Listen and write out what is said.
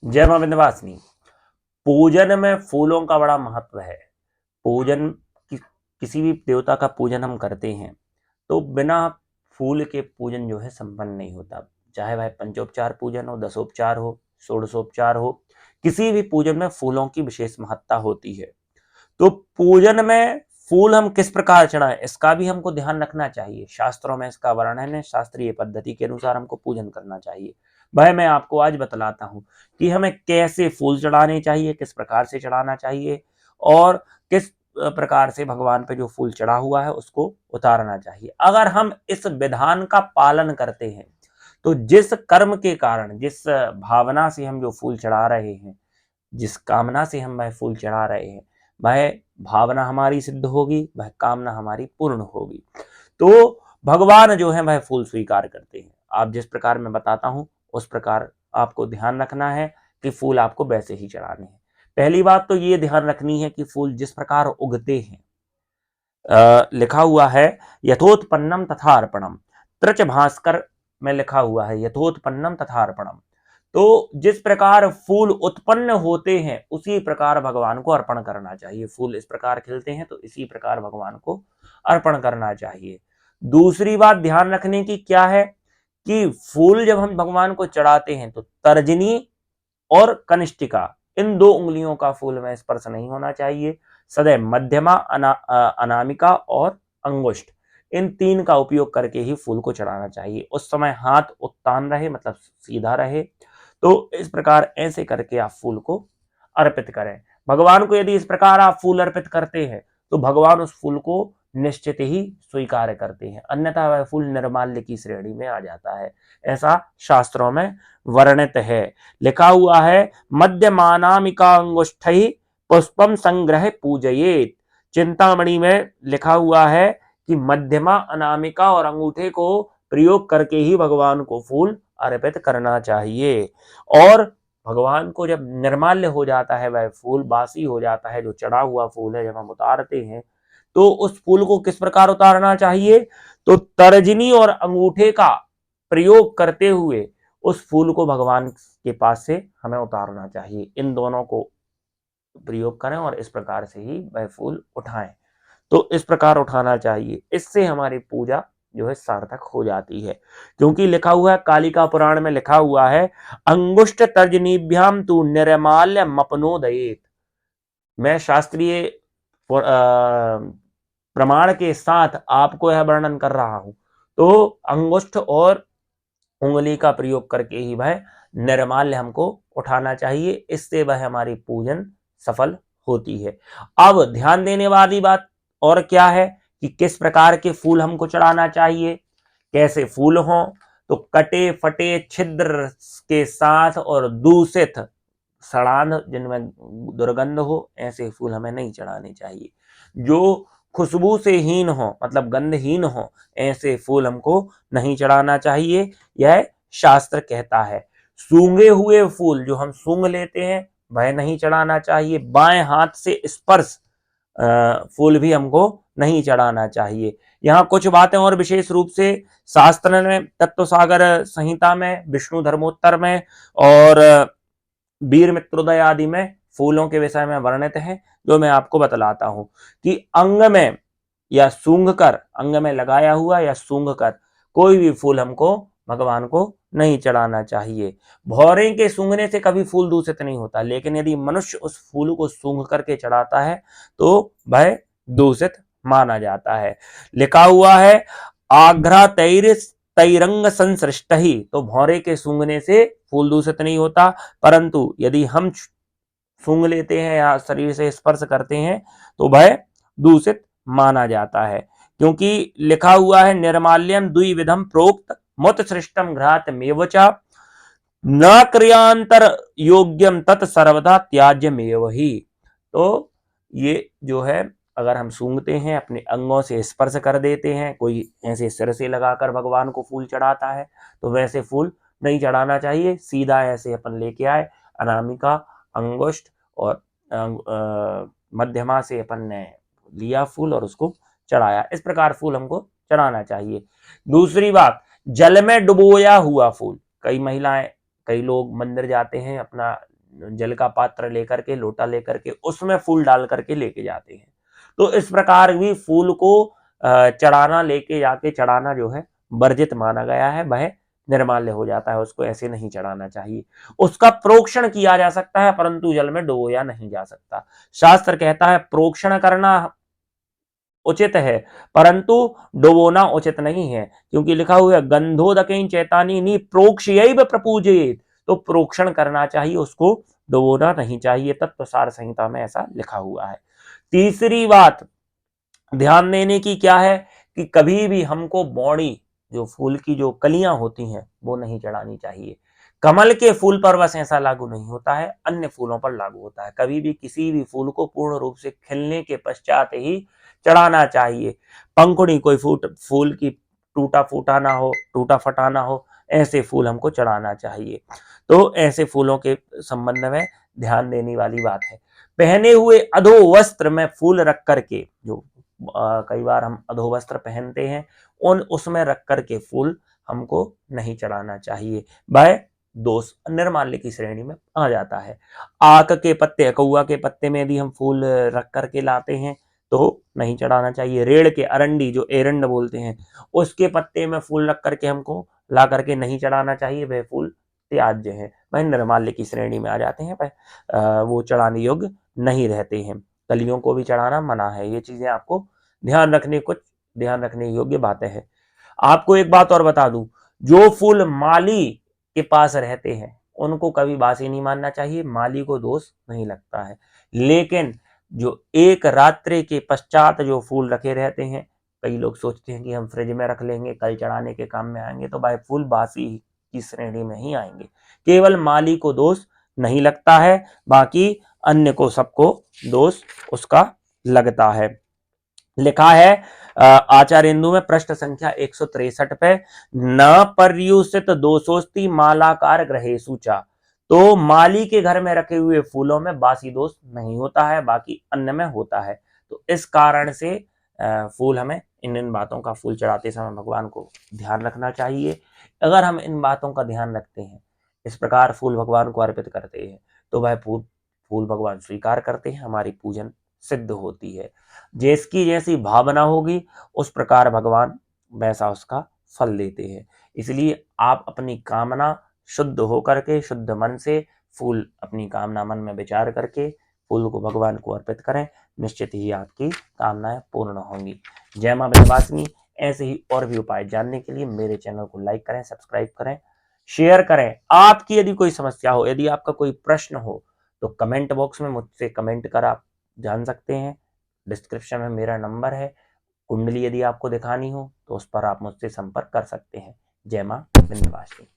जय मां विंध्यवासिनी। पूजन में फूलों का बड़ा महत्व है। पूजन किसी भी देवता का पूजन हम करते हैं तो बिना फूल के पूजन जो है संपन्न नहीं होता। चाहे वह पंचोपचार पूजन हो, दसोपचार हो, षोडशोपचार हो, किसी भी पूजन में फूलों की विशेष महत्ता होती है। तो पूजन में फूल हम किस प्रकार चढ़ाएं इसका भी हमको ध्यान रखना चाहिए। शास्त्रों में इसका वर्णन है, शास्त्रीय पद्धति के अनुसार हमको पूजन करना चाहिए। वह मैं आपको आज बतलाता हूं कि हमें कैसे फूल चढ़ाने चाहिए, किस प्रकार से चढ़ाना चाहिए और किस प्रकार से भगवान पे जो फूल चढ़ा हुआ है उसको उतारना चाहिए। अगर हम इस विधान का पालन करते हैं तो जिस कर्म के कारण, जिस भावना से हम जो फूल चढ़ा रहे हैं, जिस कामना से हम वह फूल चढ़ा रहे हैं, वह भावना हमारी सिद्ध होगी, वह कामना हमारी पूर्ण होगी। तो भगवान जो है वह फूल स्वीकार करते हैं। आप जिस प्रकार मैं बताता हूं उस प्रकार आपको ध्यान रखना है कि फूल आपको वैसे ही चढ़ाने हैं। पहली बात तो ये ध्यान रखनी है कि फूल जिस प्रकार उगते हैं, लिखा हुआ है यथोत्पन्नम तथा अर्पणम। त्रच भास्कर में लिखा हुआ है यथोत्पन्नम तथा अर्पणम। तो जिस प्रकार फूल उत्पन्न होते हैं उसी प्रकार भगवान को अर्पण करना चाहिए। फूल इस प्रकार खिलते हैं तो इसी प्रकार भगवान को अर्पण करना चाहिए। दूसरी बात ध्यान रखने की क्या है कि फूल जब हम भगवान को चढ़ाते हैं तो तर्जनी और कनिष्ठिका, इन दो उंगलियों का फूल में स्पर्श नहीं होना चाहिए। सदैव मध्यमा, अनामिका और अंगुष्ठ, इन तीन का उपयोग करके ही फूल को चढ़ाना चाहिए। उस समय हाथ उत्तान रहे, मतलब सीधा रहे। तो इस प्रकार ऐसे करके आप फूल को अर्पित करें। भगवान को यदि इस प्रकार आप फूल अर्पित करते हैं तो भगवान उस फूल को निश्चित ही स्वीकार करते हैं, अन्यथा वह फूल निर्माल्य की श्रेणी में आ जाता है। ऐसा शास्त्रों में वर्णित है। लिखा हुआ है मध्यमानामिका अंगुष्ठैः पुष्पम संग्रह पूजयेत। चिंतामणि में लिखा हुआ है कि मध्यमा, अनामिका और अंगूठे को प्रयोग करके ही भगवान को फूल अर्पित करना चाहिए। और भगवान को जब निर्माल्य हो जाता है, वह फूल बासी हो जाता है, जो चढ़ा हुआ फूल है, जब हम उतारते हैं तो उस फूल को किस प्रकार उतारना चाहिए, तो तर्जनी और अंगूठे का प्रयोग करते हुए उस फूल को भगवान के पास से हमें उतारना चाहिए। इन दोनों को प्रयोग करें और इस प्रकार से ही वह फूल उठाएं। तो इस प्रकार उठाना चाहिए, इससे हमारी पूजा जो है सार्थक हो जाती है। क्योंकि लिखा हुआ है, कालिका पुराण में लिखा हुआ है अंगुष्ठ तर्जनीभ्याम तू निर्माल्य मपनोदयेत। मैं शास्त्रीय प्रमाण के साथ आपको यह वर्णन कर रहा हूं। तो अंगुष्ठ और उंगली का प्रयोग करके ही वह निर्माल्य हमको उठाना चाहिए, इससे वह हमारी पूजन सफल होती है। अब ध्यान देने वाली बात और क्या है कि किस प्रकार के फूल हमको चढ़ाना चाहिए, कैसे फूल हों, तो कटे फटे छिद्र के साथ और दूषित सड़ांध, जिनमें दुर्गंध हो, ऐसे फूल हमें नहीं चढ़ाने चाहिए। जो खुशबू से हीन हो, मतलब गंधहीन हो, ऐसे फूल हमको नहीं चढ़ाना चाहिए, यह शास्त्र कहता है। सूंघे हुए फूल जो हम सूंघ लेते हैं वह नहीं चढ़ाना चाहिए। बाएं हाथ से स्पर्श फूल भी हमको नहीं चढ़ाना चाहिए। यहाँ कुछ बातें और विशेष रूप से शास्त्र ने तत्व सागर संहिता में, विष्णु धर्मोत्तर में और वीर मित्रोदय आदि में फूलों के विषय में वर्णित है, जो मैं आपको बतलाता हूं कि अंग में या सूंघ कर, अंग में लगाया हुआ या सूंघ कर कोई भी फूल हमको भगवान को नहीं चढ़ाना चाहिए। भौरे के सूंघने से कभी फूल दूषित नहीं होता, लेकिन यदि मनुष्य उस फूल को सूंघ करके चढ़ाता है तो वह दूषित माना जाता है। लिखा हुआ है आघ्रा तैर तैरंग संसृष्ट ही, तो भौरे के सूंघने से फूल दूषित नहीं होता, परंतु यदि हम सूंघ लेते हैं या शरीर से स्पर्श करते हैं तो वह दूषित माना जाता है। क्योंकि लिखा हुआ है निर्माल्यम द्विविधम प्रोक्त मुत सृष्टम घ्रात मेवचा न क्रियांतर योग्यम तत् सर्वदा त्याज्यमेव ही। तो ये जो है, अगर हम सूंघते हैं, अपने अंगों से स्पर्श कर देते हैं, कोई ऐसे सिर से लगाकर भगवान को फूल चढ़ाता है तो वैसे फूल नहीं चढ़ाना चाहिए। सीधा ऐसे अपन लेके आए, अनामिका, अंगुष्ठ और मध्यमा से अपन ने लिया फूल और उसको चढ़ाया। इस प्रकार फूल हमको चढ़ाना चाहिए। दूसरी बात, जल में डुबोया हुआ फूल। कई महिलाएं, कई लोग मंदिर जाते हैं, अपना जल का पात्र लेकर के, लोटा लेकर के उसमें फूल डाल करके लेके जाते हैं। तो इस प्रकार भी फूल को चढ़ाना, लेके जाके चढ़ाना जो है वर्जित माना गया है, वह निर्माल्य हो जाता है, उसको ऐसे नहीं चढ़ाना चाहिए। उसका प्रोक्षण किया जा सकता है परंतु जल में डुबोया नहीं जा सकता। शास्त्र कहता है प्रोक्षण करना उचित है परंतु डुबोना उचित नहीं है, क्योंकि लिखा हुआ है गंधोदकेन चैतानी नी प्रोक्ष्यैव प्रपूजयेत, तो प्रोक्षण करना चाहिए, उसको डुबोना नहीं चाहिए। तत्वसार संहिता में ऐसा लिखा हुआ है। तीसरी बात ध्यान देने की क्या है कि कभी भी हमको बौड़ी, जो फूल की जो कलियां होती हैं, वो नहीं चढ़ानी चाहिए। कमल के फूल पर बस ऐसा लागू नहीं होता है, अन्य फूलों पर लागू होता है। कभी भी किसी भी फूल को पूर्ण रूप से खिलने के पश्चात ही चढ़ाना चाहिए। पंखुड़ी, कोई फूल की टूटा फूटा ना हो, टूटा फटा ना हो, ऐसे फूल हमको चढ़ाना चाहिए। तो ऐसे फूलों के संबंध में ध्यान देने वाली बात है। पहने हुए अधो वस्त्र में फूल रख करके, जो कई बार हम अधो वस्त्र पहनते हैं, उसमें रख करके फूल हमको नहीं चढ़ाना चाहिए, वह दोष निर्माल्य की श्रेणी में आ जाता है। आक के पत्ते, कौआ के पत्ते में यदि हम फूल रख करके लाते हैं तो नहीं चढ़ाना चाहिए। रेड़ के, अरंडी जो एरंड बोलते हैं, उसके पत्ते में फूल रख करके हमको ला करके नहीं चढ़ाना चाहिए, वह फूल त्याज्य है, वह निर्माल्य की श्रेणी में आ जाते हैं, वह वो चढ़ाने योग्य नहीं रहते हैं। कलियों को भी चढ़ाना मना है। ये चीजें आपको ध्यान रखने योग्य बातें हैं। आपको एक बात और बता दूं, जो फूल माली के पास रहते हैं उनको कभी बासी नहीं मानना चाहिए, माली को दोष नहीं लगता है। लेकिन जो एक रात्रि के पश्चात जो फूल रखे रहते हैं, कई लोग सोचते हैं कि हम फ्रिज में रख लेंगे, कल चढ़ाने के काम में आएंगे, तो भाई फूल बासी की श्रेणी में ही आएंगे। केवल माली को दोष नहीं लगता है, बाकी अन्य को सबको दोष उसका लगता है। लिखा है आचार्येन्दु में पृष्ठ संख्या 163 पे, न पर्युषित दोषोस्ति मालाकार ग्रहेषु चा, तो माली के घर में रखे हुए फूलों में बासी दोष नहीं होता है, बाकी अन्य में होता है। तो इस कारण से फूल हमें इन बातों का फूल चढ़ाते समय भगवान को ध्यान रखना चाहिए। अगर हम इन बातों का ध्यान रखते हैं, इस प्रकार फूल भगवान को अर्पित करते हैं, तो वह फूल भगवान स्वीकार करते हैं, हमारी पूजन सिद्ध होती है। जिसकी जैसी भावना होगी उस प्रकार भगवान वैसा उसका फल देते हैं। इसलिए आप अपनी कामना शुद्ध होकर के, शुद्ध मन से फूल अपनी कामना मन में विचार करके फूल को भगवान को अर्पित करें, निश्चित ही आपकी कामनाएं पूर्ण होंगी। जय मां विंध्यवासिनी। ऐसे ही और भी उपाय जानने के लिए मेरे चैनल को लाइक करें, सब्सक्राइब करें, शेयर करें। आपकी यदि कोई समस्या हो, यदि आपका कोई प्रश्न हो, तो कमेंट बॉक्स में मुझसे कमेंट कर आप जान सकते हैं। डिस्क्रिप्शन में मेरा नंबर है। कुंडली यदि आपको दिखानी हो तो उस पर आप मुझसे संपर्क कर सकते हैं। जय मां विंध्यवासिनी।